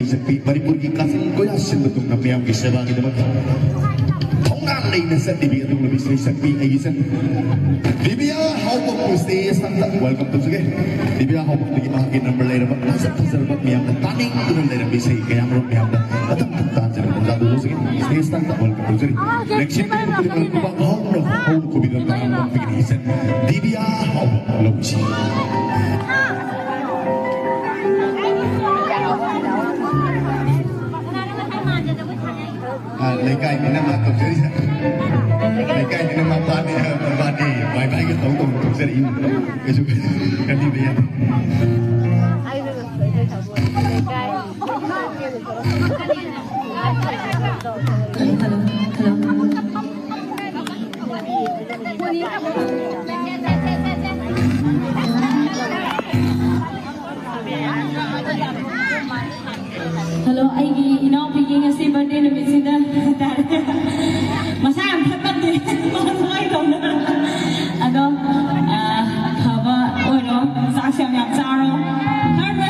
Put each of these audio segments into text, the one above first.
Sepi paripurgi kasih goyasin betul nabi yang bisa bagi demak. Tongan lain nasa dibiya tu lebih sepi ayisan. Dibiya how to stay standard welcome to sige. Dibiya how to bagi number lain apa nasab tersebut yang taning tu lain bisa kaya merok yang datang datang jadi kita dulu sige. Stay standard welcome to sige. Next year kita boleh berubah how to bilang tangan begini ayisan. Dibiya how lebih sih. Lekai ni nama tu jadi, lekai ni nama bani, bye kita tahu tu jadi ini, besok kan dia. Hello, I know picking a silver day to visit the Masam, Patti, I don't know. I don't have a Saxon Yapsaro. Hello.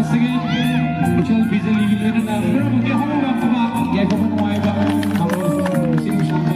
once again, Michelle Bizali Gilena na pero hindi ako makakaba. Yay ko manuway ba? Ako sino siya ba?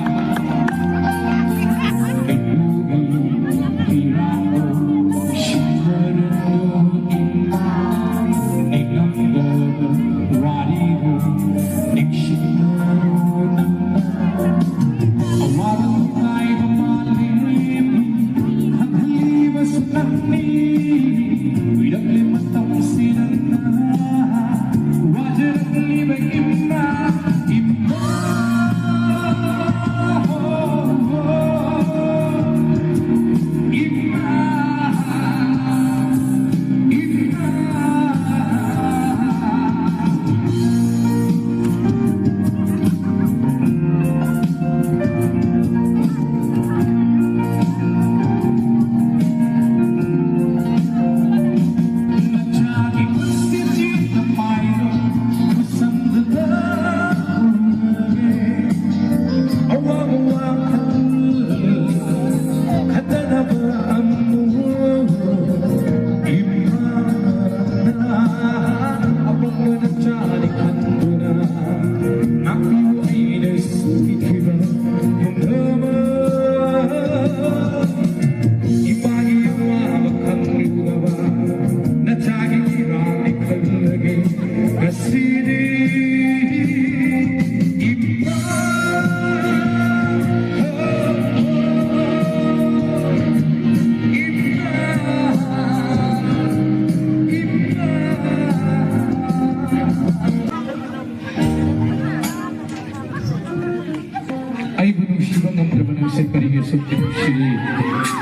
Ay bunusiba ng trabaho sa kaniya subjection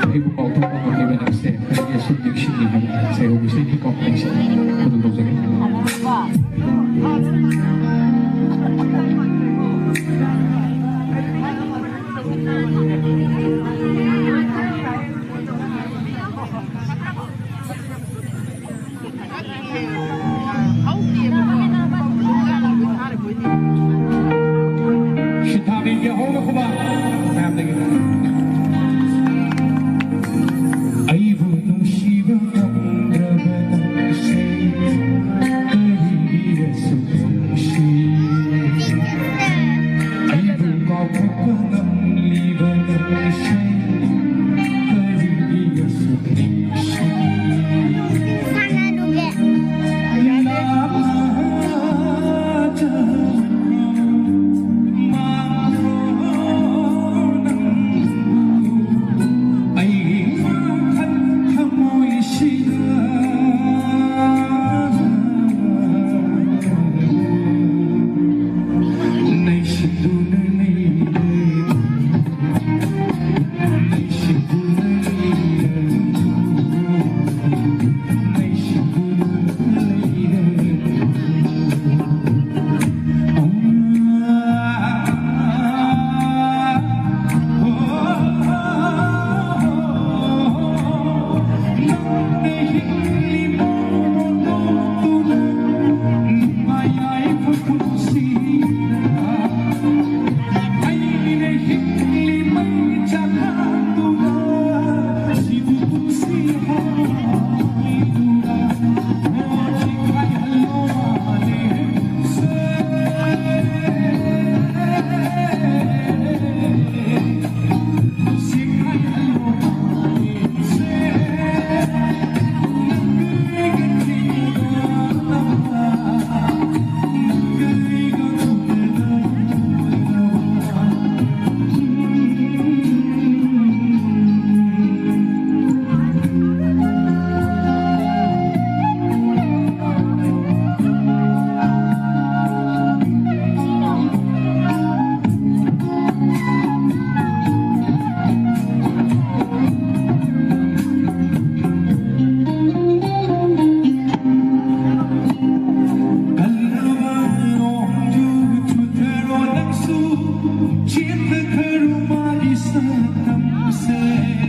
ay bukauto ko ng iba ng sa kaniya subjection niya sa iyo gusto niyo complex tutulog sa kanya. Chiến với khơi ru ma đi xa tầm xe